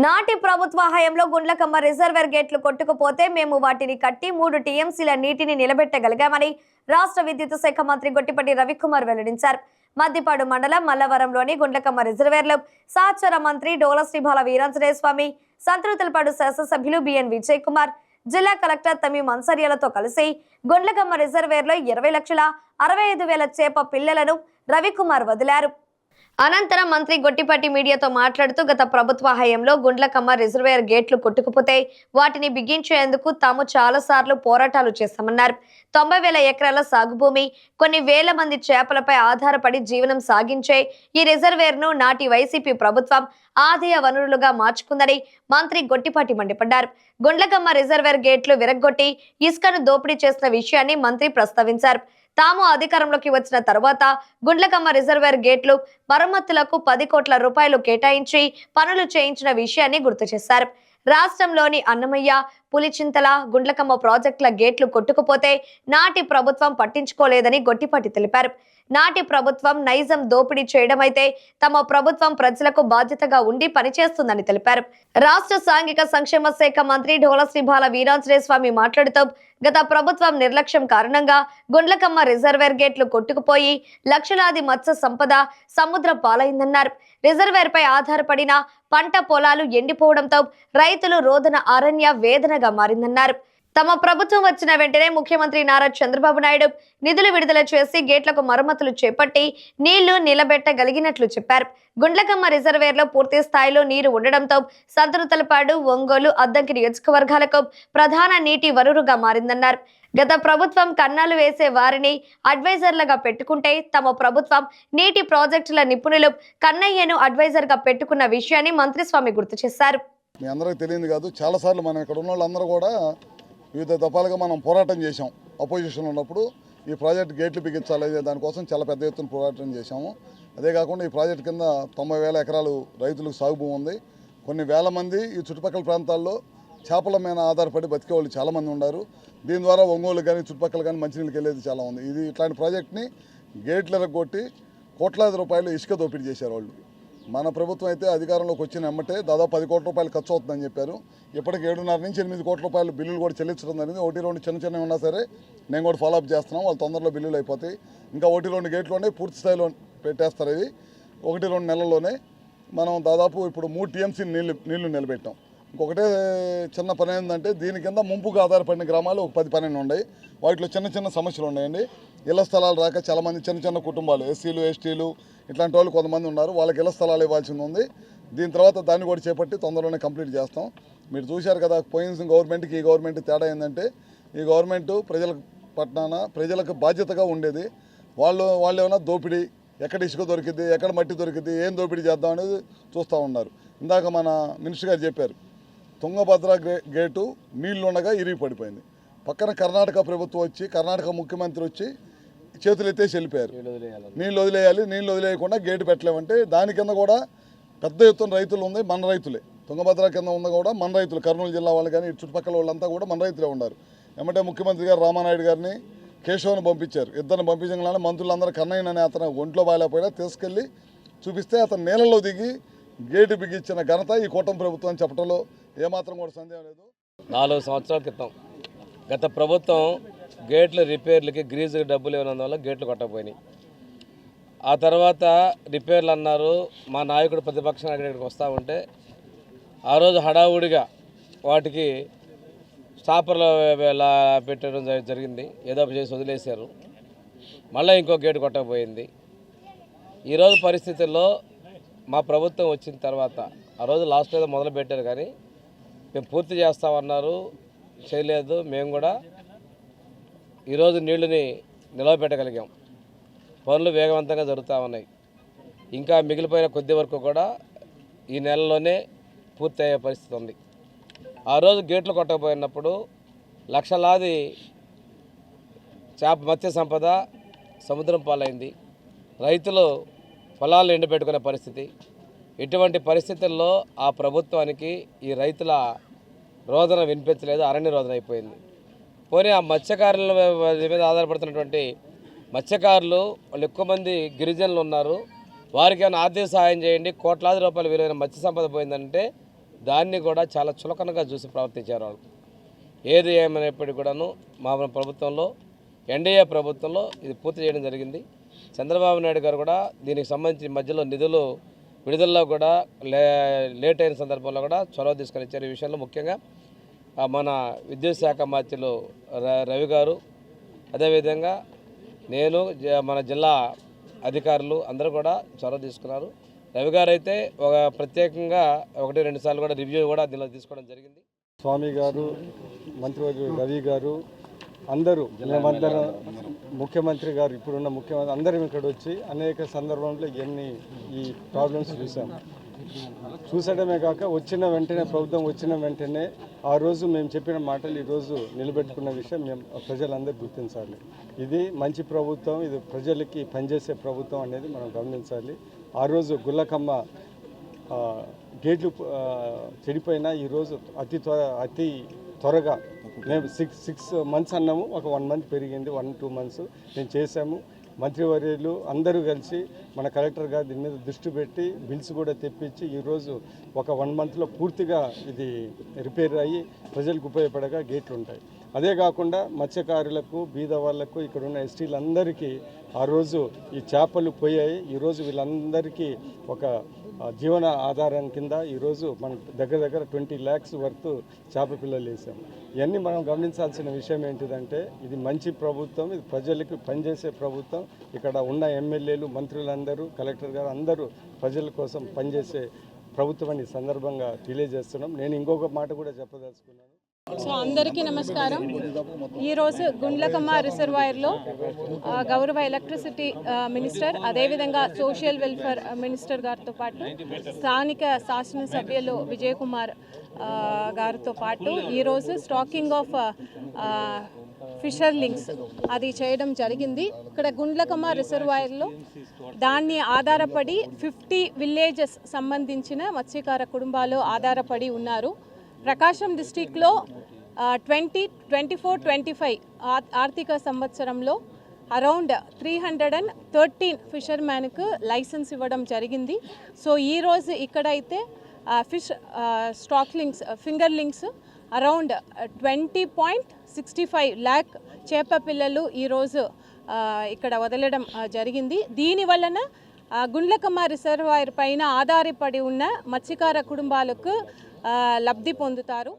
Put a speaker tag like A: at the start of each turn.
A: నాటి ప్రభుత్వ హయాంలో గుండ్లకమ్మ రిజర్వేర్ గేట్లు కొట్టుకుపోతే మేము వాటిని కట్టి 3 టీఎంసీల నీటిని నిలబెట్టగలిగామని రాష్ట్ర విద్యుత్ శాఖ మంత్రి గొట్టిపాటి రవికుమార్ వెల్లడించారు. మద్దిపాడు మండలం మల్లవరంలోని గుండ్లకమ్మ రిజర్వేర్లో సహచర మంత్రి డోలశ్రీబాల వీరాంజనేయ స్వామి, సంతృతులపాడు శాసనసభ్యులు బిఎన్ విజయ్ కుమార్, జిల్లా కలెక్టర్ తమీం అన్సారియలతో కలిసి గుండ్లకమ్మ రిజర్వేర్లో 20,65,000 చేప పిల్లలను రవికుమార్ వదిలారు. అనంతరం మంత్రి గొట్టిపాటి మీడియాతో మాట్లాడుతూ గత ప్రభుత్వ హయాంలో గుండ్లకమ్మ రిజర్వేయర్ గేట్లు కొట్టుకుపోతే వాటిని బిగించేందుకు తాము చాలాసార్లు పోరాటాలు చేశామన్నారు. 90,000 ఎకరాల సాగు భూమి, కొన్ని వేల మంది చేపలపై ఆధారపడి జీవనం సాగించే ఈ రిజర్వేయర్ను నాటి వైసీపీ ప్రభుత్వం ఆదాయ వనరులుగా మార్చుకుందని మంత్రి గొట్టిపాటి మండిపడ్డారు. గుండ్లకమ్మ రిజర్వేయర్ గేట్లు విరగ్గొట్టి ఇసుకను దోపిడీ చేసిన విషయాన్ని మంత్రి ప్రస్తావించారు. తాము అధికారంలోకి వచ్చిన తర్వాత గుండ్లకమ్మ రిజర్వేయర్ గేట్లు మరమ్మతులకు 10 కోట్ల రూపాయలు కేటాయించి పనులు చేయించిన విషయాన్ని గుర్తు చేశారు. రాష్ట్రంలోని అన్నమయ్య, పులిచింతల, గుండ్లకమ్మ ప్రాజెక్టుల గేట్లు కొట్టుకుపోతే నాటి ప్రభుత్వం పట్టించుకోలేదని గొట్టిపాటి తెలిపారు. నాటి ప్రభుత్వం నైజం దోపిడీ చేయడం అయితే తమ ప్రభుత్వం ప్రజలకు బాధ్యతగా ఉండి పనిచేస్తుందని తెలిపారు. రాష్ట్ర సాంఘిక సంక్షేమ శాఖ మంత్రి డోలశ్రీబాల వీరాంజనేయ స్వామి మాట్లాడుతూ గత ప్రభుత్వం నిర్లక్ష్యం కారణంగా గుండ్లకమ్మ రిజర్వేయర్ గేట్లు కొట్టుకుపోయి లక్షలాది మత్స్య సంపద సముద్ర పాలైందన్నారు. రిజర్వేయర్ పై ఆధారపడిన పంట పొలాలు ఎండిపోవడంతో రైతులు రోదన అరణ్య వేదనగా మారిందన్నారు. తమ ప్రభుత్వం వచ్చిన వెంటనే ముఖ్యమంత్రి నారా చంద్రబాబు నాయుడు నిధులు విడుదల చేసి గేట్లకు మరమ్మతులు చేపట్టి నీళ్లు నిలబెట్టగలిగినట్లు చెప్పారు. గుండ్లకమ్మ రిజర్వేయర్లో పూర్తి స్థాయిలో నీరు ఉండడంతో సంతృతలపాడు, ఒంగోలు, అద్దంకి నియోజకవర్గాలకు ప్రధాన నీటి వనరుగా మారిందన్నారు. గత ప్రభుత్వం కన్నాలు వేసే వారిని అడ్వైజర్లుగా పెట్టుకుంటే తమ ప్రభుత్వం నీటి ప్రాజెక్టుల నిపుణులు కన్నయ్యను అడ్వైజర్ గా పెట్టుకున్న విషయాన్ని మంత్రి స్వామి గుర్తు చేశారు.
B: మీ అందరికీ తెలియదు కాదు, చాలాసార్లు మనం ఇక్కడ ఉన్న వాళ్ళందరూ కూడా వివిధ దఫాలుగా మనం పోరాటం చేశాం. అపోజిషన్ ఉన్నప్పుడు ఈ ప్రాజెక్ట్ గేట్లు బిగించాలి, దానికోసం చాలా పెద్ద ఎత్తున పోరాటం చేశాము. అదే కాకుండా ఈ ప్రాజెక్ట్ కింద 90,000 ఎకరాలు రైతులకు సాగు భూమి ఉంది. కొన్ని వేల మంది ఈ చుట్టుపక్కల ప్రాంతాల్లో చేపల మీద ఆధారపడి బతికే వాళ్ళు చాలామంది ఉన్నారు. దీని ద్వారా ఒంగోలు కానీ చుట్టుపక్కల కానీ మంచినీళ్ళకి వెళ్ళేది చాలా ఉంది. ఇది ఇట్లాంటి ప్రాజెక్ట్ని గేట్లు ఎరగొట్టి కోట్లాది రూపాయలు ఇసుక దోపిడీ చేశారు వాళ్ళు. మన ప్రభుత్వం అయితే అధికారంలోకి వచ్చిన ఎమ్మటే దాదాపు 10 కోట్ల రూపాయలు ఖర్చు అవుతుందని చెప్పారు. ఇప్పటికి 7.5 నుంచి 8 కోట్ల రూపాయలు బిల్లులు కూడా చెల్లించడం జరిగింది. 1-2 చిన్న ఉన్నా సరే నేను కూడా ఫాలోఅప్ చేస్తున్నాం. వాళ్ళు తొందరలో బిల్లులు అయిపోతాయి. ఇంకా 1-2 గేట్లోనే పూర్తి స్థాయిలో పెట్టేస్తారు. ఇవి 1-2 నెలల్లోనే మనం దాదాపు ఇప్పుడు 3 టీఎంసీ నీళ్లు నిలబెట్టాం. ఇంకొకటే చిన్న పని ఏంటంటే దీని కింద ముంపుగా ఆధారపడిన గ్రామాలు ఒక 10-12 ఉన్నాయి. వాటిలో చిన్న సమస్యలు ఉన్నాయండి. ఇళ్ల స్థలాలు రాక చాలామంది చిన్న కుటుంబాలు, ఎస్సీలు, ఎస్టీలు ఇట్లాంటి వాళ్ళు కొంతమంది ఉన్నారు. వాళ్ళకి ఇళ్ల స్థలాలు ఇవ్వాల్సింది ఉంది. దీని తర్వాత దాన్ని కూడా చేపట్టి తొందరలోనే కంప్లీట్ చేస్తాం. మీరు చూశారు కదా, పోయిన గవర్నమెంట్కి ఈ గవర్నమెంట్ తేడా ఏంటంటే ఈ గవర్నమెంట్ ప్రజలకు బాధ్యతగా ఉండేది. వాళ్ళు ఏమైనా దోపిడీ, ఎక్కడ ఇసుక దొరికింది, ఎక్కడ మట్టి దొరికింది, ఏం దోపిడీ చేద్దాం అనేది చూస్తూ ఉన్నారు. ఇందాక మన మినిస్టర్ గారు చెప్పారు, తుంగభద్ర గేటు నీళ్లు ఉండగా ఇరిగి పడిపోయింది. పక్కన కర్ణాటక ప్రభుత్వం వచ్చి, కర్ణాటక ముఖ్యమంత్రి వచ్చి చేతులు ఎత్తేసి వెళ్ళిపోయారు. నీళ్ళు వదిలేయాలి, నీళ్ళు వదిలేయకుండా గేటు పెట్టలేమంటే దాని కింద కూడా పెద్ద ఎత్తున రైతులు ఉంది. మన రైతులే తుంగభద్ర కింద ఉంది కూడా మన రైతులు, కర్నూలు జిల్లా వాళ్ళు కానీ చుట్టుపక్కల వాళ్ళంతా కూడా మన రైతులే ఉన్నారు. ఏమంటే ముఖ్యమంత్రి గారు రామానాయుడు గారిని, కేశవ్ని పంపించారు. ఇద్దరిని పంపించగానే మంత్రులందరూ కన్నయ్య అనే అతను ఒంట్లో బాగాలేకపోయినా తీసుకెళ్ళి చూపిస్తే అతను నీళ్ళలో దిగి గేటు బిగించిన ఘనత ఈ కూటమి ప్రభుత్వం అని చెప్పడంలో ఏమాత్రం కూడా సందేహం లేదు.
C: 4 సంవత్సరాల క్రితం గత ప్రభుత్వం గేట్ల రిపేర్లకి గ్రీజుకి డబ్బులు ఇవ్వనందువల్ల గేట్లు కొట్టకపోయినాయి. ఆ తర్వాత రిపేర్లు అన్నారు. మా నాయకుడు ప్రతిపక్ష నాయకుడు ఇక్కడికి వస్తూ ఉంటే ఆ రోజు హడావుడిగా వాటికి స్టాపర్లు పెట్టడం జరిగింది. ఏదో చేసి వదిలేశారు. మళ్ళీ ఇంకో గేటు కొట్టకపోయింది. ఈరోజు పరిస్థితుల్లో మా ప్రభుత్వం వచ్చిన తర్వాత ఆ రోజు లాస్ట్ ఏదో మొదలు పెట్టారు, కానీ మేము పూర్తి చేస్తామన్నారు, చేయలేదు. మేము కూడా ఈరోజు నీళ్ళని నిలవబెట్టగలిగాం. పనులు వేగవంతంగా జరుగుతూ ఉన్నాయి. ఇంకా మిగిలిపోయిన కొద్ది వరకు కూడా ఈ నెలలోనే పూర్తి అయ్యే పరిస్థితి ఉంది. ఆ రోజు గేట్లు కొట్టకపోయినప్పుడు లక్షలాది మత్స్య సంపద సముద్రం పాలైంది. రైతులు పొలాలు ఎండబెట్టుకునే పరిస్థితి. ఇటువంటి పరిస్థితుల్లో ఆ ప్రభుత్వానికి ఈ రైతుల రోదన వినిపించలేదు, అరణ్య రోదన అయిపోయింది. పోనీ ఆ మత్స్యకారుల మీద ఆధారపడుతున్నటువంటి మత్స్యకారులు వాళ్ళు ఎక్కువ మంది గిరిజనులు ఉన్నారు. వారికి ఏమైనా ఆర్థిక సహాయం చేయండి, కోట్లాది రూపాయలు విలువైన మత్స్య సంపద పోయిందంటే దాన్ని కూడా చాలా చులకనగా చూసి ప్రవర్తించారు వాళ్ళు. ఏది ఏమైనప్పటికీ కూడాను మా ప్రభుత్వంలో, ఎన్డీఏ ప్రభుత్వంలో ఇది పూర్తి చేయడం జరిగింది. చంద్రబాబు నాయుడు గారు కూడా దీనికి సంబంధించి మధ్యలో నిధులు విడుదలలో కూడా లేట్ అయిన సందర్భంలో కూడా చొరవ తీసుకొని ఇచ్చారు. ఈ విషయంలో ముఖ్యంగా మన విద్యుత్ శాఖ మంత్రులు రవి గారు, అదేవిధంగా నేను, మన జిల్లా అధికారులు అందరూ కూడా చొరవ తీసుకున్నారు. రవి గారు అయితే ఒక ప్రత్యేకంగా 1-2 సార్లు కూడా రివ్యూ కూడా దీనిలో తీసుకోవడం జరిగింది.
D: స్వామి గారు, మంత్రివర్యులు రవి గారు, అందరూ మేమందరం, ముఖ్యమంత్రి గారు, ఇప్పుడున్న ముఖ్యమంత్రి అందరం ఇక్కడ వచ్చి అనేక సందర్భంలో ఈ ప్రాబ్లమ్స్ చూసడమే కాక వచ్చిన వెంటనే ప్రభుత్వం వచ్చిన వెంటనే ఆ రోజు మేము చెప్పిన మాటలు ఈరోజు నిలబెట్టుకున్న విషయం మేము ప్రజలందరూ గుర్తించాలి. ఇది మంచి ప్రభుత్వం, ఇది ప్రజలకి పనిచేసే ప్రభుత్వం అనేది మనం గమనించాలి. ఆ రోజు గుల్లకమ్మ గేట్లు చెడిపోయినా ఈరోజు అతి త్వరగా మేము 6 మంత్స్ అన్నాము, ఒక 1 మంత్ పెరిగింది, 1-2 మంత్స్ మేము చేసాము. మంత్రివర్యులు అందరూ కలిసి మన కలెక్టర్ గారు దీని మీద దృష్టి పెట్టి బిల్స్ కూడా తెప్పించి ఈరోజు ఒక 1 మంత్లో పూర్తిగా ఇది రిపేర్ అయ్యి ప్రజలకు ఉపయోగపడగా గేట్లు ఉంటాయి. అదే కాకుండా మత్స్యకారులకు, బీద వాళ్లకు, ఇక్కడ ఉన్న ఎస్టీలందరికీ ఆ రోజు ఈ చేపలు పోయాయి. ఈరోజు వీళ్ళందరికీ ఒక జీవన ఆధారం కింద ఈరోజు మనం దగ్గర 20 lakhs వర్త్ చేప పిల్లలు వేసాం. ఇవన్నీ మనం గమనించాల్సిన విషయం ఏంటిదంటే ఇది మంచి ప్రభుత్వం, ఇది ప్రజలకు పనిచేసే ప్రభుత్వం. ఇక్కడ ఉన్న ఎమ్మెల్యేలు, మంత్రులందరూ, కలెక్టర్ గారు అందరూ ప్రజల కోసం పనిచేసే ప్రభుత్వం అని సందర్భంగా తెలియజేస్తున్నాం. నేను ఇంకొక మాట కూడా చెప్పదలుచుకున్నాను.
E: సో అందరికీ నమస్కారం. ఈరోజు గుండ్లకమ్మ రిజర్వాయర్లో గౌరవ ఎలక్ట్రిసిటీ మినిస్టర్, అదేవిధంగా సోషల్ వెల్ఫేర్ మినిస్టర్ గారితో పాటు స్థానిక శాసనసభ్యులు విజయ్ కుమార్ గారితో పాటు ఈరోజు స్టాకింగ్ ఆఫ్ ఫిషర్ లింక్స్ అది చేయడం జరిగింది. ఇక్కడ గుండ్లకమ్మ రిజర్వాయర్లో దాన్ని ఆధారపడి 50 విలేజెస్ సంబంధించిన మత్స్యకార కుటుంబాలు ఆధారపడి ఉన్నారు. ప్రకాశం డిస్టిక్లో 2024-25 ఆర్థిక సంవత్సరంలో అరౌండ్ 313 ఫిషర్మ్యాన్కు లైసెన్స్ ఇవ్వడం జరిగింది. సో ఈరోజు ఇక్కడైతే stock links, finger links around 20.65 lakh చేప పిల్లలు ఈరోజు ఇక్కడ వదలడం జరిగింది. దీనివలన గుండ్లకమ్మ రిజర్వాయర్ పైన ఆధారపడి ఉన్న మత్స్యకార కుటుంబాలకు లబ్ధి పొందుతారు.